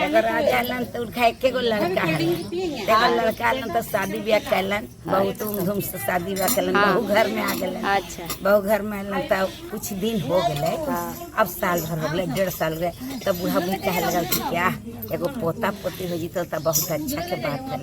एगो राजा लन तो उनका एक गो लड़का है, एगो लड़का लन तो शादी ब्याह कैलन, बहुत धूम से शादी ब्याह कैलन, बहू घर में आ गए। अच्छा बहू घर में आलन तो कुछ दिन हो गए, अब साल भर हो गए, 1.5 साल गए, तब बूढ़ा बुढ़ी कहे लगल कि क्या एगो पोता पोती हो जीतो तो बहुत अच्छा के बात कर।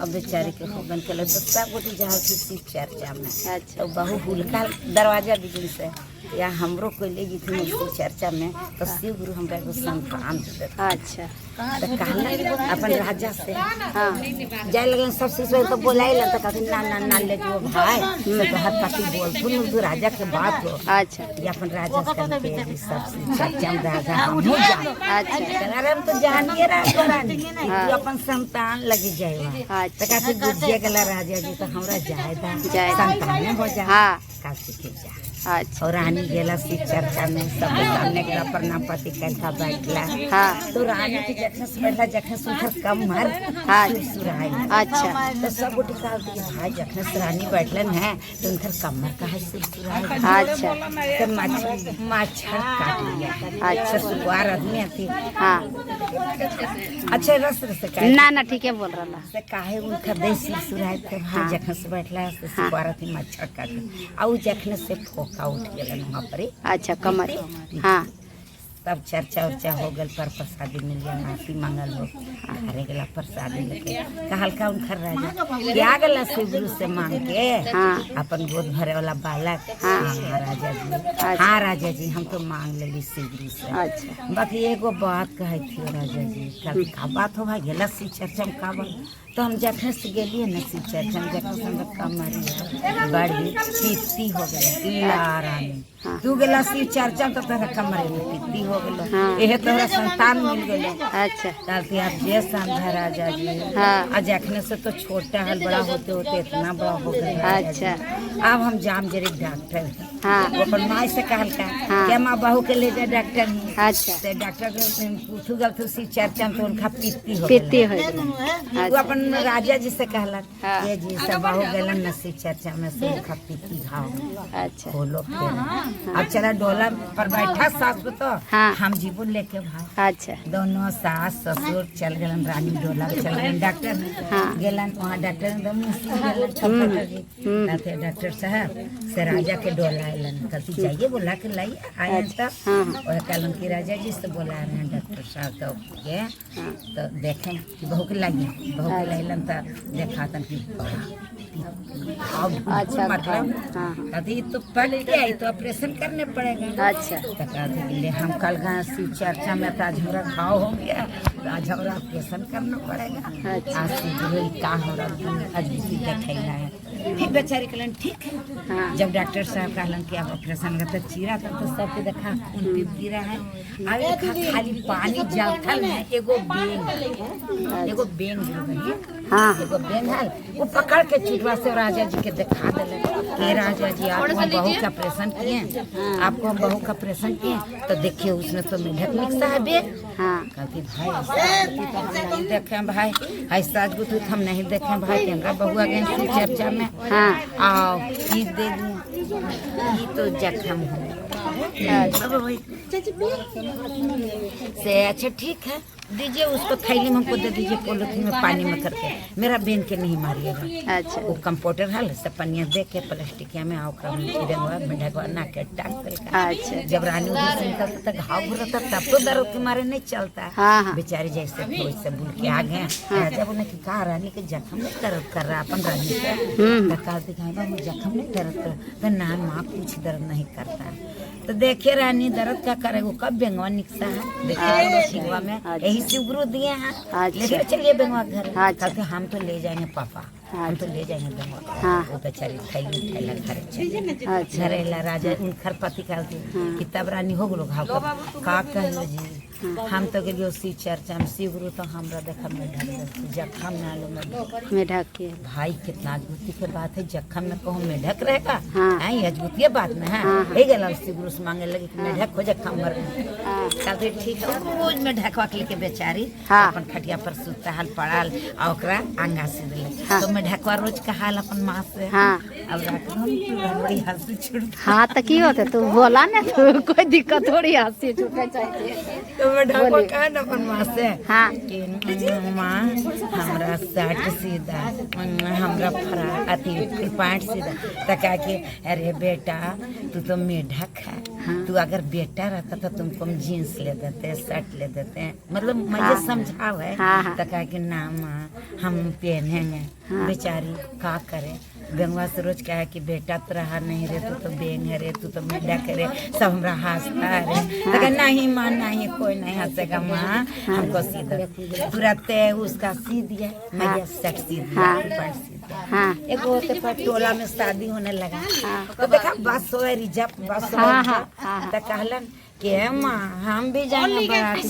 अब बेचारी के होगन के तो सब गोटी जहाँ शिव चर्चा में, तो बहू हुलका दरवाजा बिजली से या हमरो कोई ले गई थी शिव चर्चा में, तो शिव गुरु हमरा एगो संतान दे देते। अच्छा तो कहला अपन राजा से जाए लगे, सबसे पहले तो बोलाई तो कहते ना ना ना ले जो भाई से बहुत पति बोल तू राजा के बात हो। अच्छा ये अपन राजा से कहते सबसे चर्चा में राजा हम हो जाए। अच्छा अरे हम तो जानिए रानी तू अपन संतान लगी जाए। तो कहते गुजिया गला राजा जी तो हमरा जायदा संतान हो जाए। हाँ काशी के जा। अच्छा और रानी गेला शिव चर्चा में सबके सामने के प्रणाम पति कैसा बैठला। हाँ तो रानी के जखन से बैठला जखन सुधर कम मर सुराई। अच्छा तो सब गोटी का भाई जखन से रानी बैठलन है तो उनकर कमर का है सुराई। अच्छा तो मच्छर काट लिया। अच्छा सुकुआर आदमी थी। हाँ अच्छा रस रस ना ना ठीक है बोल रहा से काहे उनका देसी सुराई थे भाई जखन से बैठला से सुकुआर थी मच्छर काट और जखन से का उठ गए वहाँ पर। अच्छा कमर हाँ तब चर्चा उर्चा हो गल पर प्रसादी मिल गया माफी मांगल हो घरे गला प्रसादी लेके कहलका उनकर राजा क्या गला शिव गुरु से मांग के। हाँ अपन गोद भरे वाला बालक। हाँ राजा जी। हाँ राजा जी हम तो मांग लेली शिव गुरु से। अच्छा बाकी एगो बात कहे थी राजा जी कल का बात हो भाई गेला शिव चर्चा में का बात तो हम जखन से गेलिए न शिव चर्चा में जखन से हम कमर बड़ी पित्ती हो गई रानी। तू गेला शिव चर्चा तो तोहरा कमर में पित्ती हो गलो। यह तोहरा संतान मिल गलो। अच्छा कहती आप जे समझा राजा जी। हाँ जखने से तो छोटा हल बड़ा होते होते इतना बड़ा हो गया। अच्छा अब हम जाम जरे डॉक्टर। हाँ वो अपन माई से कहलका क्या माँ बहू के ले जा डॉक्टर ही। अच्छा तो डॉक्टर के पूछू गल तो शिव चर्चा में तो उनका पित्ती हो गई। तू अपन राजा जी से कहलन ये जी सब बहू गलन न शिव चर्चा में से उनका पित्ती घाव। अच्छा बोलो अब चला डोला पर बैठा सास तो हम जीवन लेके भाई। अच्छा दोनों सास ससुर चल गलन रानी डोला चल गलन डॉक्टर गेलन वहाँ डॉक्टर डॉक्टर साहब से राजा के डोला अलन कभी जाइए बोला के लाइए आए तब और कहलन की राजा जी से बोला रहे हैं डॉक्टर साहब तो देखें कि बहू के लाइए बहू के लाइलन तो देखा तन की अच्छा मतलब कभी तो पढ़ गया तो ऑपरेशन करने पड़ेगा। अच्छा तो कहते ले हम कल गए शिव चर्चा में तो आज हमारा घाव हो गया तो आज हमारा ऑपरेशन करना पड़ेगा। आज का हो रहा आज देखना है फिर बेचारी कहलन ठीक है। जब डॉक्टर साहब कहलन कि अब ऑपरेशन का तो चीरा था तो सबके देखा खून पीपती रहा है अब खाली पानी जलथल है एगो बेंग एगो बेंग है वो पकड़ के चुटवा से राजा जी के दिखा दिले कि राजा जी आपको हम बहू का ऑपरेशन किए आपको हम बहू का ऑपरेशन किए तो देखिए उसमें तो मेढक लिखता है बेग। कहती भाई तो हम नहीं देखे भाई ऐसा गुत हम नहीं देखे भाई हमारा बहू आ गए शिव चर्चा में। आओ ये दे दूँ तो जख्म हो से। अच्छा ठीक है दीजिए उसको थैली में हमको दे दीजिए पॉलिथीन में पानी में करके मेरा बेन के नहीं मारिएगा। अच्छा वो कंपाउंडर है सब पनिया दे के प्लास्टिकिया में आओ मेढकवा ना के टांग। अच्छा जब रानी उधर से निकलता था घाव भरता तब तो दर्द के मारे नहीं चलता। हाँ बेचारी जैसे वैसे बुल के आ गए। राजा बोले कि कहा रानी के जख्म में दर्द कर रहा अपन रानी से दिखाई जख्म में दर्द कर ना माँ कुछ दर्द नहीं करता। तो देखिए रानी दर्द क्या करेगा कब बेंगवा निकसा है देखिए में यही शिव गुरु दिए हैं लेकर चलिए बेंगवा घर। कहते हम तो ले जाएंगे पापा हम तो ले जाएंगे बेंगवा। वो बेचारी थैली थैला घर घरेला राजा उनकर पति कहते कि तब रानी हो गलो घाव का कहियो जी हम तो गए शिव चर्चा में शिव गुरु तो हमरा देखा मेढक जख्म में ढक के भाई कितना अजबूती के बात है जख्म में कहो मेढक रहेगा। हाँ ये अजबूती बात में है हे गला शिव गुरु से मांगे लगे कि मेढक हो जख्म मर कहते ठीक है रोज में ढकवा के लेके बेचारी अपन खटिया पर सुता हाल पड़ाल और ओकरा अंगा से दिले तो मैं ढकवा रोज कहाल अपन माँ से। अब बड़ी हंसी छूट। हाँ तो की होते तू बोला ना तो कोई दिक्कत थोड़ी हंसी छूटे चाहिए तो मैं ढाको कहा न अपन माँ से हाँ कि माँ हमरा शर्ट सीधा हमरा फ्रॉक अथी पैंट सीधा तो कहा कि अरे बेटा तू तो मेढक है, तू अगर बेटा रहता तो तुमको हम जीन्स ले देते, शर्ट ले देते, मतलब मुझे समझाओ है। तो कहा कि ना माँ हम पहनेंगे, बेचारी का करे। बेंगवा से रोज कहा कि बेटा तो रहा नहीं रे, तू तो बेंग है रे, तू तो मेढा करे, सब हमरा हंसता रे। तो कहा नहीं माँ नहीं, कोई नहीं हंसेगा माँ, हमको सी दो। तुरंत उसका सी दिया, मैं शर्ट सी दिया, पैंट सी दिया। एक होते पर टोला में शादी होने लगा तो देखा बस हो रिजर्व बस हो तो कहलन के माँ हम भी जाएंगे बाराती।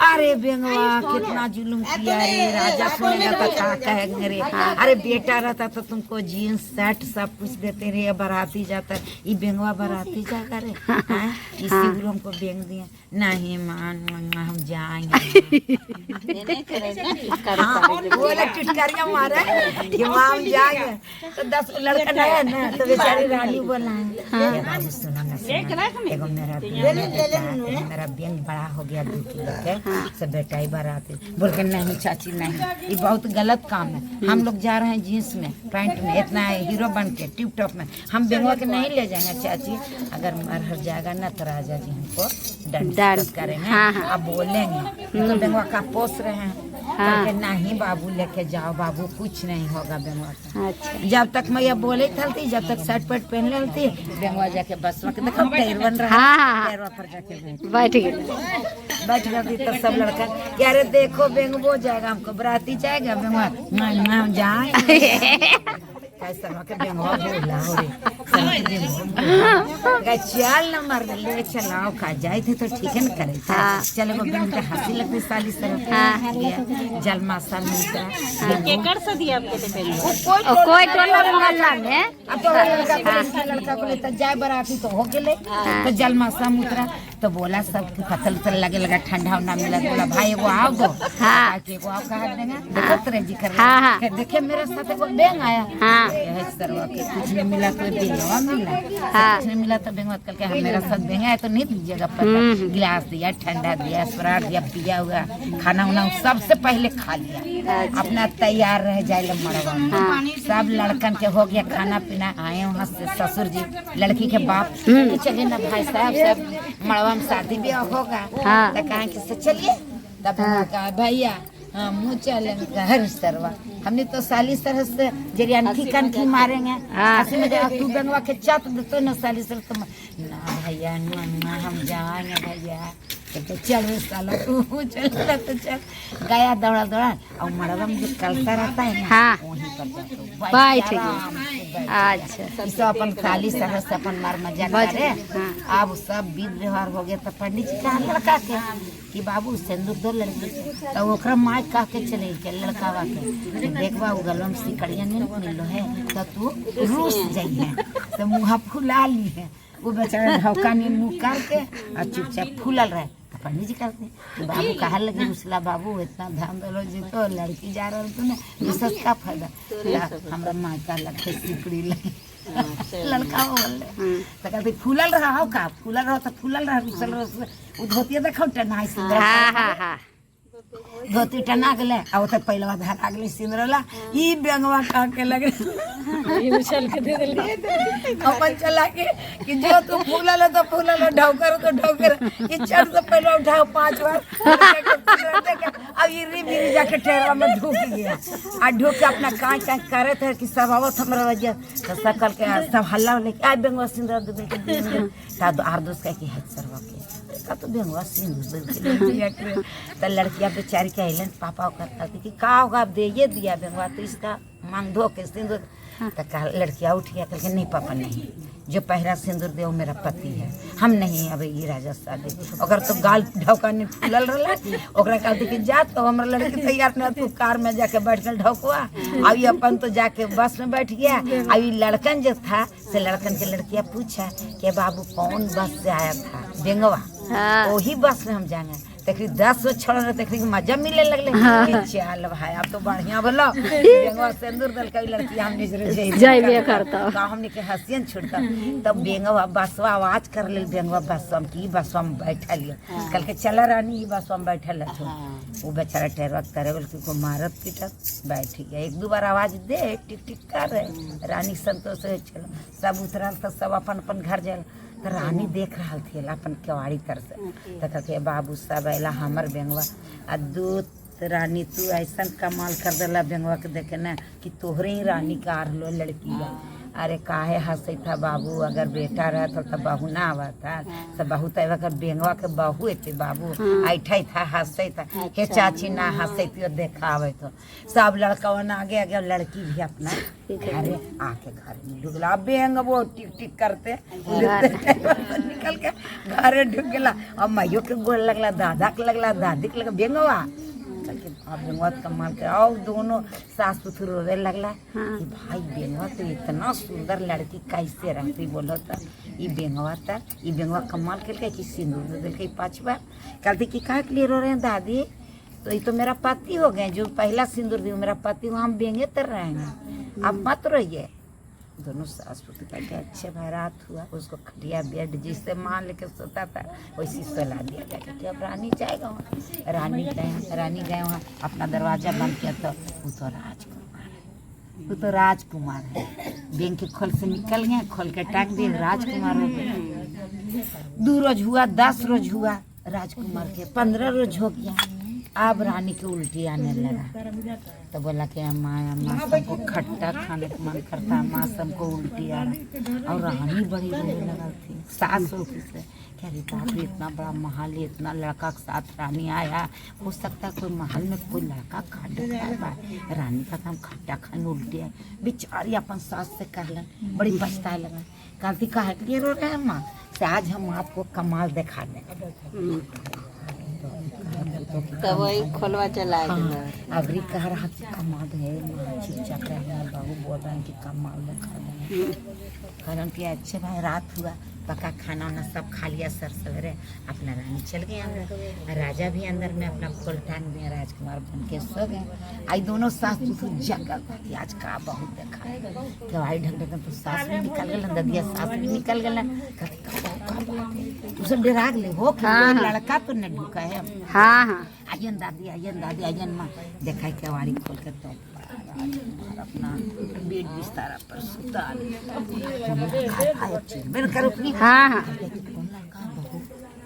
अरे बेंगवा कितना जुलुम किया रे, राजा सुनेगा तो क्या कहेंगे रे। अरे बेटा रहता तो तुमको जीन्स शर्ट सब कुछ देते रे, बाराती जाता ये बेंगवा बाराती जाता रे, इसी हमको बेंग दिया। नहीं माँ हम जाएंगे, बोले चुटकारियाँ मारे कि माँ हम जाएंगे। तो 10 लड़का नहीं है ना, तो बेचारी रानी बोला है सुना एगो मेरा बेंग बड़ा हो गया 2 किलो के, से बेटा ही बाराती। बोल के नहीं चाची नहीं, ये बहुत गलत काम है, हम लोग जा रहे हैं जीन्स में पैंट में इतना हीरो बन के टिप टॉप में, हम बेंगवा के नहीं ले जाएंगे चाची। अगर मर हर जाएगा ना तो राजा जी हमको दंड करेंगे। अब बोलेंगे तो बेंगवा का पोस रहे हैं, नहीं बाबू लेके जाओ बाबू, कुछ नहीं होगा बेंगवा का। जब तक मैं ये बोले थी, जब तक शर्ट पैंट पहन लेती, बेंगवा जाके बस में देखो टैर बन रहा है, पर जाके बैठ गई तो सब लड़का कि अरे देखो बेंगवो जाएगा, हमको बराती जाएगा बेंगवा, हम जाएंगे कैसा के बेंगवा बोला हो रे चल न मर ले चलाओ खा जाए थे तो ठीक है न करे। चलो वो बेंग का हंसी लगती साली सर जलमासा मिलता केकर से दिया आपके कोई टोला मोहल्ला में। अब तो लड़का को लेता जाए बराती तो हो गए तो जलमासा मुतरा तो बोला सब फसल उसल लगे लगा ठंडा उंडा मिला, बोला भाई वो आओ दो वो आओ कहा देंगे देखो तेरे जी कर देखे मेरे साथ वो बेंग आया सरवा के कुछ नहीं मिला तो बेंगवा मिला, कुछ नहीं मिला तो बेंगवा करके हम मेरा साथ बेंग आया तो नहीं दीजिएगा पता। गिलास दिया, ठंडा दिया, स्प्राइट दिया, पिया हुआ खाना उना सबसे पहले खा लिया, अपना तैयार रह जाए मरवा। सब लड़कन के हो गया खाना पीना, आए वहाँ से ससुर जी लड़की के बाप चलिए ना भाई साहब सब मड़वा में शादी ब्याह होगा तो कहा कि चलिए, तब कहा भैया हाँ मुँह चले घर सरवा, हमने तो साली सरह से जरी अनखी कनखी मारेंगे तू बेंगवा के चाट देते न साली सर तो ना भैया ना हम जाएंगे भैया तो चल साला तू चल तो चल गया दौड़ा दौड़ा और मड़वा में जो कलता रहता है ना वहीं पर बैठ अच्छा सब अपन साली सरह से अपन मार मजा करे। अब सब विध व्यवहार हो गया तो पंडित जी कहा लड़का के कि बाबू सिंदूर दो लड़की तो ओकरा माँ कह के चले के लड़कावा के देखबा उ गलों में सिकड़िया नहीं मिलो है तो तू रूस जाइए तो मुँह फुला ली है, वो बेचारा ढौका ने मुँह करके और चुपचाप फूलल रहे। पंडित जी कहते बाबू कहा लगे रुसला बाबू इतना ध्यान दलो जी तो लड़की जा रहा तो ना सस्ता फायदा हमारा माँ का लगे सिकड़ी लगे लड़का बोल तो कहते फूलल रहा हो का फूलल रहो तो फूलल रहा रुसल रहो धोतिया देखो टना धोती टना गले और तो पहले धरा गले सिंदरला ई बेंगवा कह के लगे उछल के दे दिल अपन चला के कि जो तू फूलल तो फूलल ढौकर तो ढौकर ये चढ़ से पहले उठाओ 5 बार अब ये री जाके ठेरवा में ढूक गया आ ढूक के अपना कांच कांच करे थे कि सब आवत हमरा वजह तो सकल के सब हल्ला लेके आ बेंगवा सिंदर दे के ता आर दोस्त कह के है सरवा के तो बेंगवा सिंदूर तो लड़कियां बेचारी कहलन पापा करता थी कि का होगा अब दे दिया बेंगवा तो इसका मांग धो के सिंदूर तो कहा लड़कियां उठ गया कह नहीं पापा नहीं, जो पहला सिंदूर दे वो मेरा पति है, हम नहीं अब ये राजा शादी अगर तो गाल ढौका नहीं फूलल रहा ओकरा कहते कि जा तो हमारा लड़की तैयार न तू कार में जाके बैठ कर ढौकुआ अब अपन तो जाके बस में बैठ गया। अब ये लड़कन जो था से लड़कन के लड़कियां पूछा कि बाबू कौन बस से आया था बेंगवा वही बस में हम जाएंगे देखी 10 रोज छोड़ देखी मजा मिले लगले कि चल भाई अब तो बढ़िया बोलो बेंगवा सिंदूर दल कई लड़की हमने जय करता का हमने के हंसियन छुड़ता तब बेंगवा बसवा आवाज कर ले बेंगवा बसवा की बसवा में बैठा लियो कल के चला रानी बसवा में बैठल रहो वो बेचारा टेरवा करे बोल को मारत पीटत बैठ गया एक दो बार आवाज दे टिक टिक कर रहे रानी संतोष है चलो सब उतरल तो सब अपन अपन घर जाए तो रानी देख रहा थी अपन केवाड़ी तर से तो कहते बाबू सब अला हमर बेंगवा आ दूत रानी तू ऐसा कमाल कर दिला बेंगवा के देखे ना कि तोहरे ही रानी का आरलो लड़की बा अरे काहे हंसे था बाबू अगर बेटा रहता तो बहू ना आवा था तो बहू तो बेंगवा के बहू थे बाबू ऐठे था हंसे था हे चाची ना हंसे थी देखा आवे तो सब लड़का आगे आगे लड़की भी अपना घरे आके घर में ढुकला बेंग वो टिक टिक करते निकल के घरे ढुक गला अब माइयो के गोल लगला दादा के लगला दादी के लगला बेंगवा बेंगवा कमाल के और दोनों सास ससुर रोने लगला कि भाई बेंगवा तो इतना सुंदर लड़की कैसे रहती बोलो तो ये बेंगवा कमाल के कि सिंदूर दिल के 5 बार कहती कि काहे के लिए रो रहे हैं दादी तो ये तो मेरा पति हो गए जो पहला सिंदूर दिया मेरा पति हम बेंगे तर रहेंगे अब मत रोइए दोनों सास पुत्र का के अच्छे भाई रात हुआ उसको खटिया बेड जिससे मान लेके सोता था वैसी सुला दिया जाके कि अब रानी जाएगा वहाँ रानी गए वहाँ अपना दरवाजा बंद किया तो वो तो राजकुमार है बैंक के खोल से निकल गए खोल के टांग दिए राजकुमार हो गया 2 रोज हुआ 10 रोज हुआ राजकुमार के 15 रोज हो गया अब रानी की उल्टी आने लगा तो बोला कि अम्मा सबको खट्टा खाने का मन करता है माँ सबको उल्टी आ रहा और रानी बड़ी रोने लगा थी सास से कह रही बाप रे इतना बड़ा महल है इतना लड़का के साथ रानी आया हो सकता है कोई महल में कोई लड़का खा रानी का काम खट्टा खाने उल्टी है बेचारी अपन सास से कहलन बड़ी पछताए लगा कहती काहे के लिए रो रहे हैं माँ से आज हम आपको कमाल दिखा दें तो वही खोलवा चला अगरी कह रहा कि कमाल है चिपचाप रहे बाबू बोल रहे हैं कि कमाल दिखा दें कारण कि अच्छे भाई रात हुआ पका खाना वाना सब खा लिया सर सवेरे अपना रानी चल गए अंदर राजा भी अंदर में अपना खोल टांग दिया राजकुमार बन के सो गए आई दोनों सास जगल कि आज का बहुत देखा जब आई ढंग तो सास भी निकल गल ददिया सास भी निकल गल तुझे डरा गए हो लड़का तो न ढुका है हाँ आयन दादी आयन माँ देखा केवाड़ी खोल कर तो अपना बेड बिस्तारा पर सुता हाँ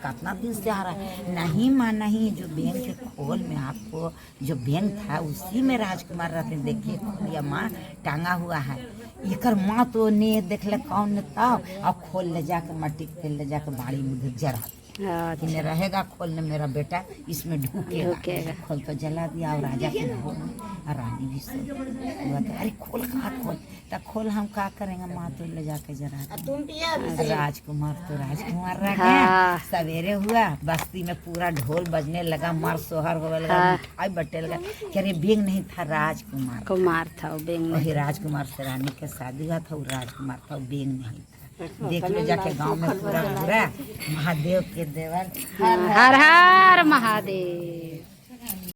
कितना दिन से आ रहा है नहीं माँ नहीं जो बैंक के खोल में आपको जो बैंक था उसी में राजकुमार रहते देखिए खोलिया माँ टांगा हुआ है एकर माँ तो ने देख ले कौन ने तब और खोल ले जाकर मट्टी के तेल ले जाकर बाड़ी में जरा कि रहेगा खोल ने मेरा बेटा इसमें ढूकेगा खोल तो जला दिया और राजा के भोग और रानी भी सो अरे खोल कहाँ खोल तो खोल हम क्या करेंगे माँ तो ले जाके जरा राजकुमार तो राजकुमार रह गया सवेरे हुआ बस्ती में पूरा ढोल बजने लगा मार सोहर होने लगा मिठाई बटे लगा कि अरे बेंग नहीं था राजकुमार था वही राजकुमार से रानी के शादी हुआ था वो राजकुमार था वो बेंग नहीं था देख लो जाके गांव में पूरा महादेव के देवर हर हर महादेव।